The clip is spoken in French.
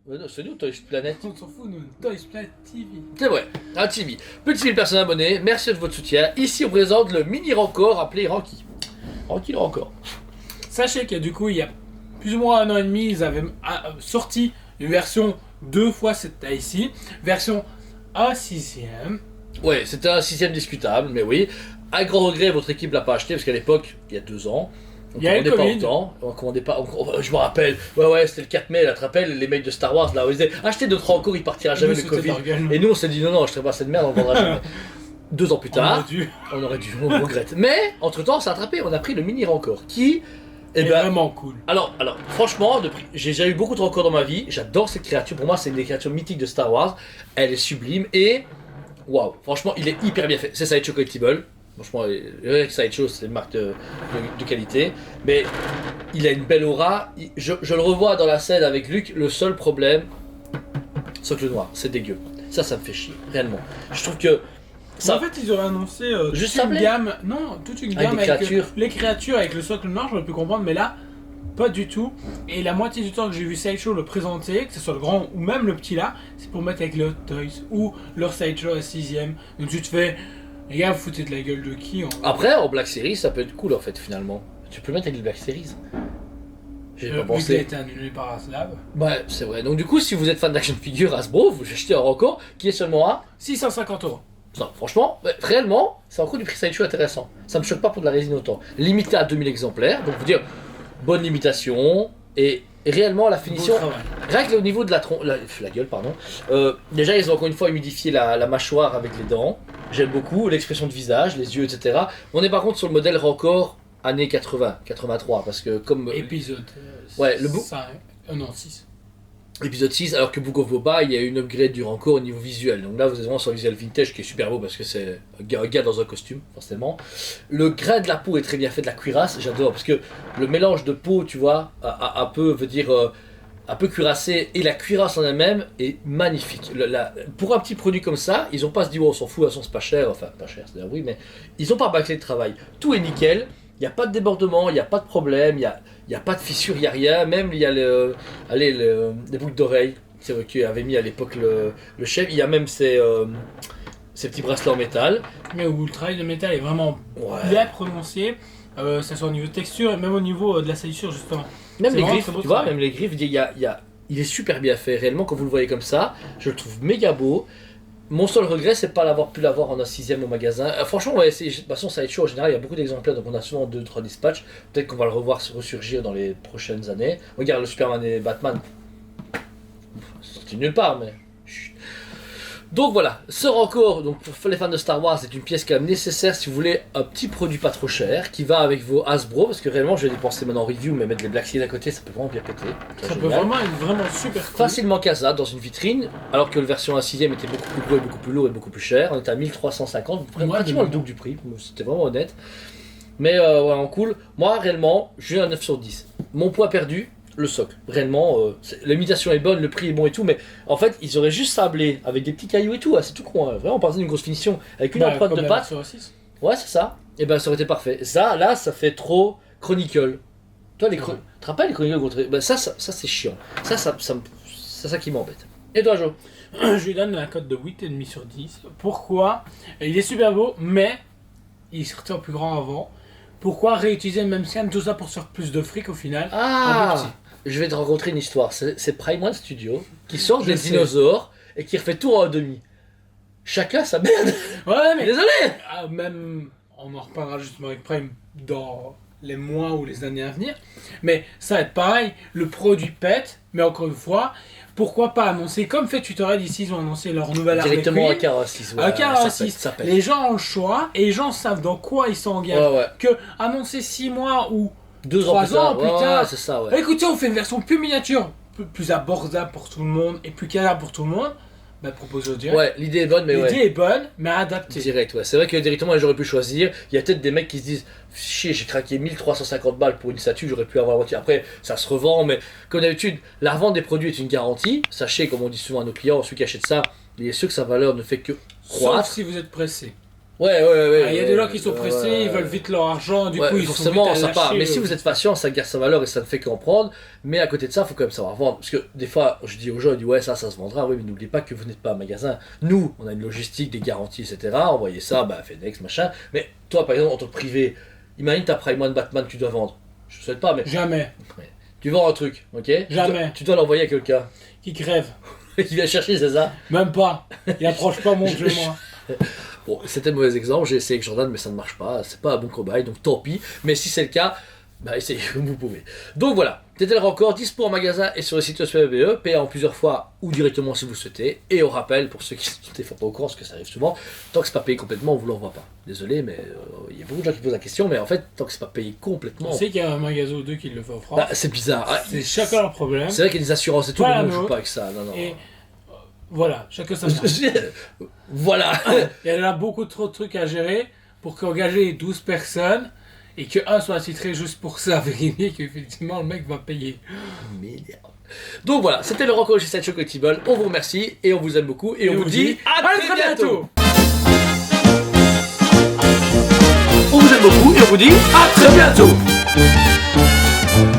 Ouais, non, c'est nous, Toys Planet. On s'en fout, nous. Toys Planet TV. C'est vrai, un TV. Petit 1000 personnes abonnées, merci de votre soutien. Ici, on présente le mini Rancor appelé Ranky. Ranky le Rancor. Sachez que du coup, il y a plus ou moins 1 an et demi, ils avaient sorti une version 2 fois cette taille-ci. Version A6ème. Ouais, c'était un 6ème discutable, mais oui. À grand regret, votre équipe l'a pas acheté parce qu'à l'époque, il y a 2 ans, on Il y a commandait le pas Covid. autant. On commandait pas. Je me rappelle. Ouais, c'était le 4 mai. Là, tu te rappelles, les mecs de Star Wars là, où ils disaient achetez d'autres Rancor, il partira jamais le Covid. Et nous, on s'est dit non, je ne pas cette merde, on vendra jamais. 2 ans plus tard, on aurait dû, on regrette. Mais entre temps, on s'est attrapé. On a pris le mini Rancor qui. C'est vraiment cool. Alors, franchement, j'ai déjà eu beaucoup de Rancor dans ma vie. J'adore cette créature. Pour moi, c'est une des créatures mythiques de Star Wars. Elle est sublime et waouh. Franchement, il est hyper bien fait. C'est Sideshow Collectible. Franchement, Sideshow, c'est une marque de qualité. Mais il a une belle aura. Je le revois dans la scène avec Luke. Le seul problème, socle noir, c'est dégueu. Ça me fait chier, réellement. Je trouve que En fait, ils auraient annoncé juste toute une gamme. Non, toute une gamme avec les créatures avec le socle noir, j'aurais pu comprendre, mais là, pas du tout. Et la moitié du temps que j'ai vu Sideshow le présenter, que ce soit le grand ou même le petit là, c'est pour mettre avec le Hot Toys ou leur Sideshow à 6ème. Donc tu te fais, les gars, vous foutez de la gueule de qui Après, en Black Series, ça peut être cool en fait, finalement. Tu peux le mettre avec les Black Series. J'ai pas pensé. Il a été annulé par Aslab. Ouais, c'est vrai. Donc, du coup, si vous êtes fan d'action figure Hasbro, vous achetez un Rancor qui est seulement à 650€. non, franchement, réellement, c'est encore du prix Sideshow intéressant. Ça me choque pas pour de la résine autant. Limité à 2000 exemplaires, donc vous dire, bonne limitation, et réellement la finition, rien que au niveau de la gueule, pardon, déjà ils ont encore une fois humidifié la mâchoire avec les dents, j'aime beaucoup, l'expression de visage, les yeux, etc. On est par contre sur le modèle Rancor années 80, 83, parce que comme... Épisode ouais, le bout... non, 6. Épisode 6, alors que Book of Boba, il y a une upgrade du Rancor au niveau visuel. Donc là, vous êtes vraiment sur le visuel vintage qui est super beau parce que c'est un gars dans un costume, forcément. Le grain de la peau est très bien fait, de la cuirasse, j'adore parce que le mélange de peau, tu vois, un peu, veut dire, un peu cuirassé et la cuirasse en elle-même est magnifique. Pour un petit produit comme ça, ils ont pas se dit, oh, on s'en fout, de toute façon, c'est pas cher, enfin, pas cher, c'est-à-dire oui, mais ils ont pas bâclé de travail. Tout est nickel. Il n'y a pas de débordement, il n'y a pas de problème, il n'y a pas de fissure, il n'y a rien. Même il y a les boucles d'oreilles qu'avait mis à l'époque le chef. Il y a même ces petits bracelets en métal. Mais où le travail de métal est vraiment bien prononcé, que ce soit au niveau de texture et même au niveau de la salissure justement. Même les griffes, tu vois, même les griffes, il est super bien fait. Réellement, quand vous le voyez comme ça, je le trouve méga beau. Mon seul regret, c'est de pas pu l'avoir en un 6ème au magasin. Franchement, on va essayer. De toute façon, ça va être chaud. En général, il y a beaucoup d'exemplaires, donc on a souvent 2-3 dispatchs. Peut-être qu'on va le revoir ressurgir dans les prochaines années. Regarde le Superman et Batman. C'est nulle part, mais. Chut. Donc voilà, ce Rancor, donc pour les fans de Star Wars, c'est une pièce quand même nécessaire si vous voulez un petit produit pas trop cher qui va avec vos Hasbro, parce que réellement, je vais dépenser maintenant en review, mais mettre les Black Series à côté, ça peut vraiment bien péter. Ça peut vraiment être vraiment super cool. Facilement casable dans une vitrine, alors que la version 6ème était beaucoup plus gros et beaucoup plus lourd et beaucoup plus cher. On était à 1350, pratiquement le double du prix, c'était vraiment honnête. Mais vraiment cool. Moi, réellement, j'ai un 9 sur 10. Mon poids perdu, le socle. Réellement, l'imitation est bonne, le prix est bon et tout, mais en fait, ils auraient juste sablé avec des petits cailloux et tout, c'est tout con. Vraiment, on partait d'une grosse finition avec une empreinte de pâte. Ouais, c'est ça. Et ben, ça aurait été parfait. Ça, là, ça fait trop Chronicle. Toi, tu te rappelles les Chronicle contre. Ben, ça c'est chiant. C'est ça qui m'embête. Et toi, Jo? Je lui donne la cote de 8,5 sur 10. Pourquoi? Il est super beau, mais il est sorti en plus grand avant. Pourquoi réutiliser le même scan, tout ça pour se faire plus de fric au final? Je vais te rencontrer une histoire. C'est Prime One Studio qui sort des dinosaures et qui refait tout en demi. Chacun sa merde. Ouais, mais désolé. Même, on en reparlera justement avec Prime dans les mois ou les années à venir. Mais ça va être pareil. Le produit pète, mais encore une fois, pourquoi pas annoncer comme fait Tutorial ici, ils ont annoncé leur nouvelle directement à Cara 6. À Cara 6. Les gens ont le choix et les gens savent dans quoi ils s'engagent. Que annoncer 6 mois ou 3 ans plus tard, c'est ça, écoutez, on fait une version plus miniature, plus abordable pour tout le monde et plus calable pour tout le monde. Bah, proposez au direct. Ouais, l'idée est bonne, mais l'idée est bonne, mais adaptée. Direct, ouais. C'est vrai que directement, j'aurais pu choisir. Il y a peut-être des mecs qui se disent chier, j'ai craqué 1350 balles pour une statue, j'aurais pu avoir la moitié. Après, ça se revend, mais comme d'habitude, la revente des produits est une garantie. Sachez, comme on dit souvent à nos clients, ceux qui achètent ça, il est sûr que sa valeur ne fait que croître. Sauf si vous êtes pressé. Ouais. Il y a des gens qui sont pressés, ils veulent vite leur argent, du Ouais, coup ils sont forcément, vite à ça part. lâcher Mais si vous êtes patient, ça garde sa valeur et ça ne fait qu'en prendre. Mais à côté de ça, il faut quand même savoir vendre. Parce que des fois, je dis aux gens, ouais, ça se vendra. Oui, mais n'oubliez pas que vous n'êtes pas un magasin. Nous, on a une logistique, des garanties, etc. Envoyez ça, FedEx, machin. Mais toi, par exemple, en tant que privé, imagine ta Prime One Batman que tu dois vendre. Je ne souhaite pas, mais. Jamais. Tu vends un truc, ok? Jamais. Tu dois l'envoyer à quelqu'un. Qui crève. Qui vient chercher, c'est ça? Même pas. Il approche pas mon jeu, moi. Bon, c'était un mauvais exemple, j'ai essayé avec Jordan, mais ça ne marche pas, c'est pas un bon cobaye, donc tant pis. Mais si c'est le cas, essayez comme vous pouvez. Donc voilà, TT le Rancor, dispo en magasin et sur le site SPBE, payé en plusieurs fois ou directement si vous souhaitez. Et au rappel, pour ceux qui sont des fois pas au courant, parce que ça arrive souvent, tant que c'est pas payé complètement, on vous l'envoie pas. Désolé, mais il y a beaucoup de gens qui posent la question, mais en fait, tant que c'est pas payé complètement. On sait qu'il y a un magasin ou deux qui le fait en France. C'est bizarre. Ah, c'est chacun leur problème. C'est vrai qu'il y a des assurances et tout, mais nous on joue pas avec ça. Non. Et voilà, chacun sa Voilà. Il y a là beaucoup trop de trucs à gérer pour qu'engager 12 personnes et qu'un soit attitré juste pour ça, vérifier qu'effectivement le mec va payer. Merde. Donc voilà, c'était le Rancor chez Sideshow Collectible. On vous remercie et on vous aime beaucoup et on vous dit à très bientôt. On vous aime beaucoup et on vous dit à très bientôt.